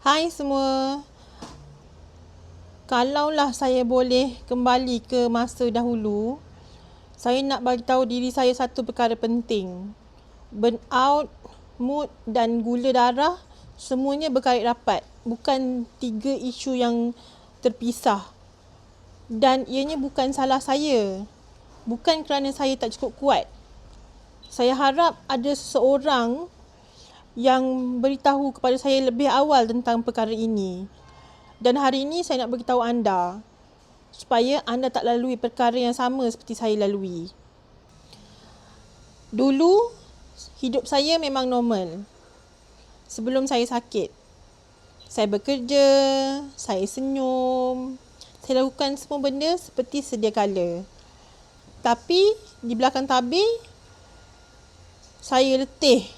Hai semua. Kalaulah saya boleh kembali ke masa dahulu, saya nak bagi tahu diri saya satu perkara penting. Burnout, mood dan gula darah semuanya berkait rapat. Bukan tiga isu yang terpisah. Dan ianya bukan salah saya. Bukan kerana saya tak cukup kuat. Saya harap ada seseorang yang beritahu kepada saya lebih awal tentang perkara ini. Dan hari ini saya nak beritahu anda supaya anda tak lalui perkara yang sama seperti saya lalui. Dulu hidup saya memang normal. Sebelum saya sakit, saya bekerja, saya senyum, saya lakukan semua benda seperti sedia kala. Tapi di belakang tabir, saya letih.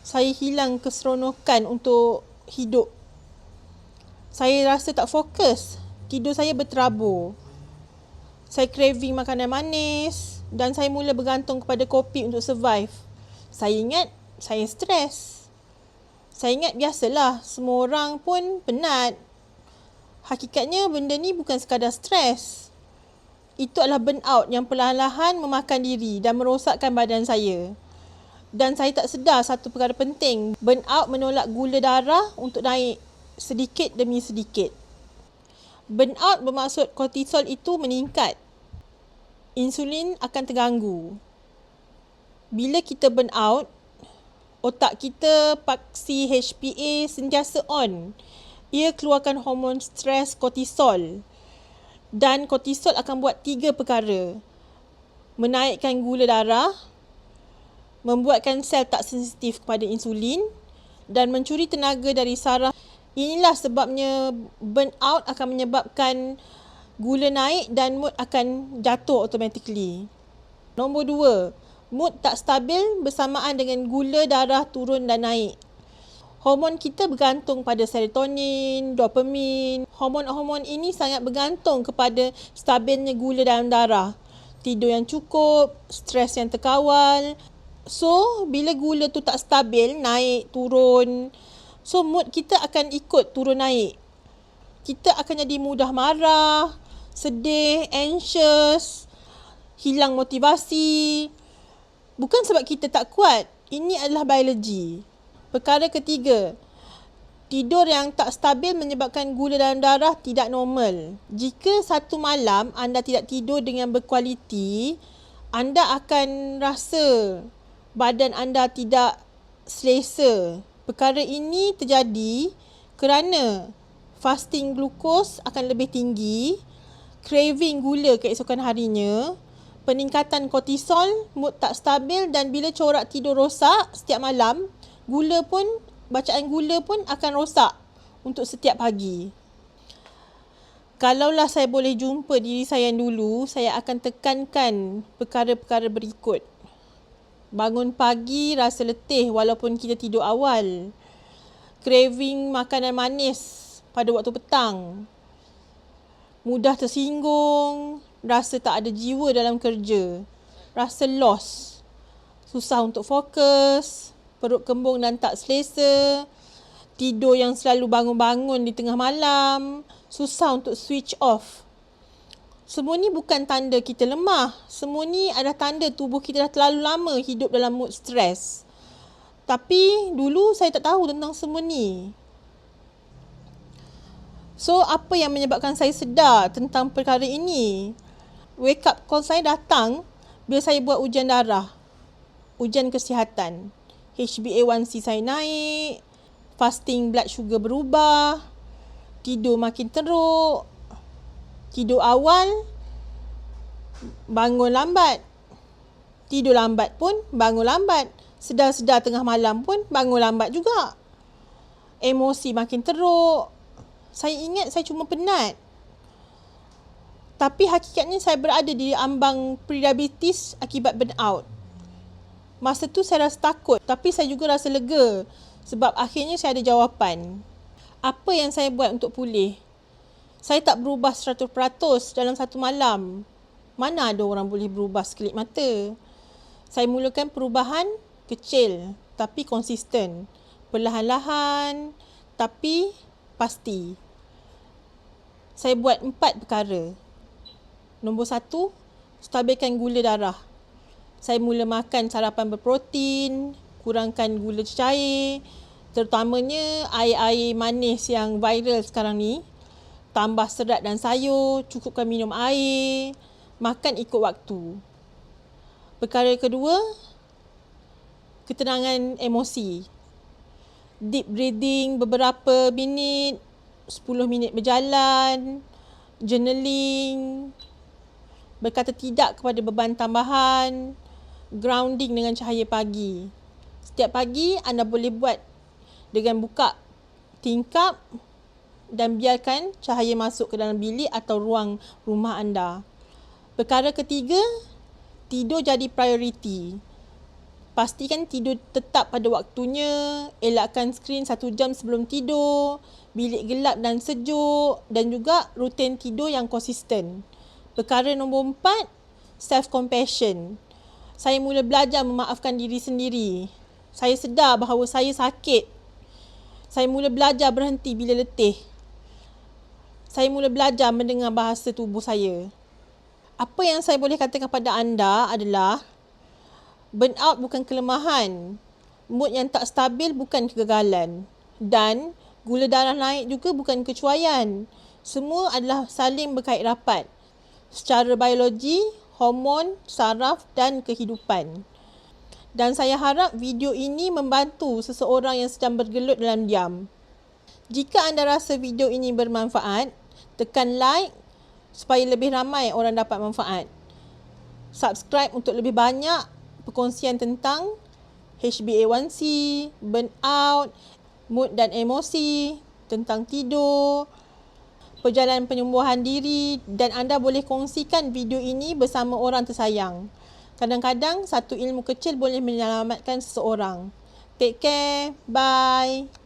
Saya hilang keseronokan untuk hidup. Saya rasa tak fokus. Tidur saya berterabur. Saya craving makanan manis dan saya mula bergantung kepada kopi untuk survive. Saya ingat saya stres. Saya ingat biasalah, semua orang pun penat. Hakikatnya benda ni bukan sekadar stres. Itu adalah burnout yang perlahan-lahan memakan diri dan merosakkan badan saya. Dan saya tak sedar satu perkara penting. Burnout menolak gula darah untuk naik sedikit demi sedikit. Burnout bermaksud kortisol itu meningkat. Insulin akan terganggu. Bila kita burnout, otak kita paksi HPA sentiasa on. Ia keluarkan hormon stres kortisol. Dan kortisol akan buat 3 perkara. Menaikkan gula darah, membuatkan sel tak sensitif kepada insulin dan mencuri tenaga dari saraf. Inilah sebabnya burnout akan menyebabkan gula naik dan mood akan jatuh automatically. Nombor 2, mood tak stabil bersamaan dengan gula darah turun dan naik. Hormon kita bergantung pada serotonin, dopamin. Hormon-hormon ini sangat bergantung kepada stabilnya gula dalam darah. Tidur yang cukup, stres yang terkawal. So, bila gula tu tak stabil, naik, turun, so mood kita akan ikut turun naik. Kita akan jadi mudah marah, sedih, anxious, hilang motivasi. Bukan sebab kita tak kuat. Ini adalah biologi. Perkara ketiga, tidur yang tak stabil menyebabkan gula dalam darah tidak normal. Jika satu malam anda tidak tidur dengan berkualiti, anda akan rasa badan anda tidak selesa. Perkara ini terjadi kerana fasting glukos akan lebih tinggi, craving gula keesokan harinya, peningkatan kortisol, mood tak stabil dan bila corak tidur rosak setiap malam, bacaan gula pun akan rosak untuk setiap pagi. Kalaulah saya boleh jumpa diri saya yang dulu, saya akan tekankan perkara-perkara berikut. Bangun pagi rasa letih walaupun kita tidur awal. Craving makanan manis pada waktu petang. Mudah tersinggung, rasa tak ada jiwa dalam kerja. Rasa lost. Susah untuk fokus, perut kembung dan tak selesa. Tidur yang selalu bangun-bangun di tengah malam. Susah untuk switch off. Semua ni bukan tanda kita lemah. Semua ni adalah tanda tubuh kita dah terlalu lama hidup dalam mood stres. Tapi dulu saya tak tahu tentang semua ni. So, apa yang menyebabkan saya sedar tentang perkara ini? Wake up call saya datang bila saya buat ujian darah. Ujian kesihatan. HbA1c saya naik. Fasting blood sugar berubah. Tidur makin teruk. Tidur awal, bangun lambat. Tidur lambat pun, bangun lambat. Sedar-sedar tengah malam pun, bangun lambat juga. Emosi makin teruk. Saya ingat saya cuma penat. Tapi hakikatnya saya berada di ambang prediabetes akibat burnout. Masa tu saya rasa takut, tapi saya juga rasa lega. Sebab akhirnya saya ada jawapan. Apa yang saya buat untuk pulih? Saya tak berubah 100% dalam satu malam. Mana ada orang boleh berubah sekelip mata? Saya mulakan perubahan kecil tapi konsisten. Perlahan-lahan, tapi pasti. Saya buat 4 perkara. Nombor 1, stabilkan gula darah. Saya mula makan sarapan berprotein, kurangkan gula cair, terutamanya air-air manis yang viral sekarang ni. Tambah serat dan sayur, cukupkan minum air, makan ikut waktu. Perkara kedua, ketenangan emosi. Deep breathing beberapa minit, 10 minit berjalan, journaling, berkata tidak kepada beban tambahan, grounding dengan cahaya pagi. Setiap pagi anda boleh buat dengan buka tingkap dan biarkan cahaya masuk ke dalam bilik atau ruang rumah anda. Perkara ketiga, tidur jadi prioriti. Pastikan tidur tetap pada waktunya, elakkan skrin 1 jam sebelum tidur, bilik gelap dan sejuk dan juga rutin tidur yang konsisten. Perkara nombor 4, self-compassion. Saya mula belajar memaafkan diri sendiri. Saya sedar bahawa saya sakit. Saya mula belajar berhenti bila letih. Saya mula belajar mendengar bahasa tubuh saya. Apa yang saya boleh katakan kepada anda adalah burnout bukan kelemahan. Mood yang tak stabil bukan kegagalan. Dan gula darah naik juga bukan kecuaian. Semua adalah saling berkait rapat. Secara biologi, hormon, saraf dan kehidupan. Dan saya harap video ini membantu seseorang yang sedang bergelut dalam diam. Jika anda rasa video ini bermanfaat, tekan like supaya lebih ramai orang dapat manfaat. Subscribe untuk lebih banyak perkongsian tentang HbA1c, burnout, mood dan emosi, tentang tidur, perjalanan penyembuhan diri, dan anda boleh kongsikan video ini bersama orang tersayang. Kadang-kadang satu ilmu kecil boleh menyelamatkan seseorang. Take care. Bye.